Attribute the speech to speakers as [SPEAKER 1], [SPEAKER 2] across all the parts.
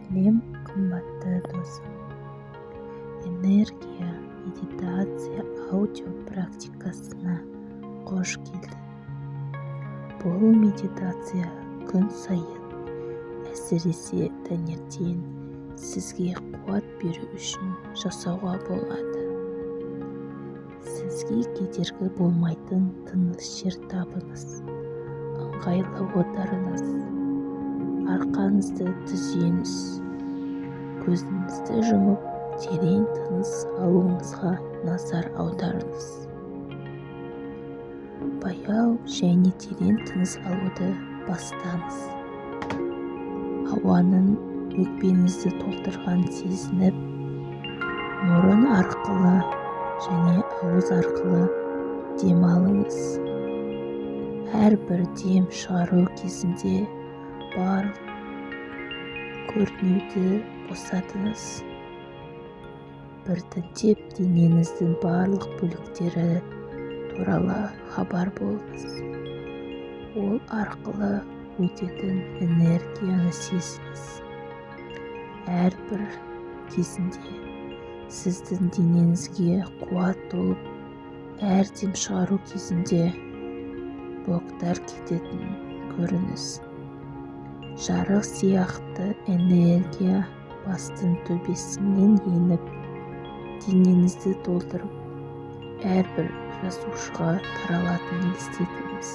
[SPEAKER 1] Сәлем, қымбатты досым. Энергия медитация аудио практикасына қош келдің. Бұл медитация күн сайын, әсіресе таңертең сізге қуат беру үшін жасауға болады. Сізге кедергі болмайтын тыныш жер табыңыз. Ыңғайлы отырыңыз. Арқаңызды түзеңіз. Көзіңізді жұмып, терең тыныс алуыңызға назар аударыңыз. Баяу және терең тыныс алуды бастаңыз. Ауаның өкпеңізді толтырған сезініп, мұрын арқылы және ауыз арқылы дем алыңыз. Әрбір дем шығару кезінде барлық көрінуді босатыңыз. Біртіндеп денеңіздің барлық бөліктері туралы хабар болыңыз. Ол арқылы өтетін энергияны сезіңіз. Әрбір кезінде сіздің денеңізге қуат толып, әр дем шығару кезінде блоктар кететін көріңіз. Жарық сияқты энергия бастың төбесінен еніп, денеңізді толтырып, әрбір жасушаға таралатынын елестетіңіз.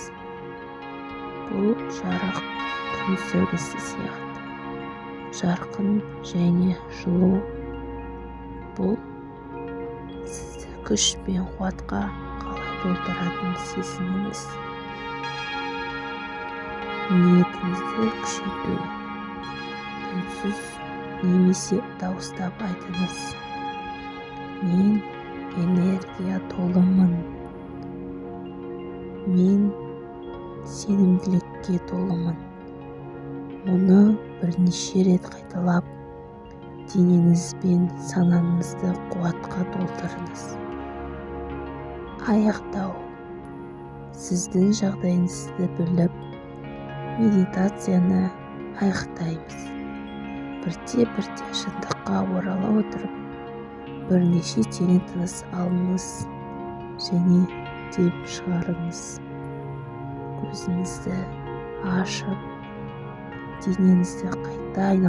[SPEAKER 1] Бұл жарық күн сәулесі сияқты. Жарқын және жылу. Бұл сізді күш пен қуатқа қалай толтыратынын сезініңіз. Ниетіңізді күшейту. Үнсіз немесе дауыстап айтыңыз. Мен энергия толымын. Мен сенімділікке толымын. Мұны бірнеше рет қайталап, денеңіз бен санаңызды қуатқа толтырыңыз. Аяқтау. Сіздің жағдайыңызды біліп, медитацияны аяқтаймыз. Бірте-бірте шындыққа орала отырып, бірнеше терең тыныс алыңыз және дем шығарыңыз. Көзіңізді ашып, денеңізді қайта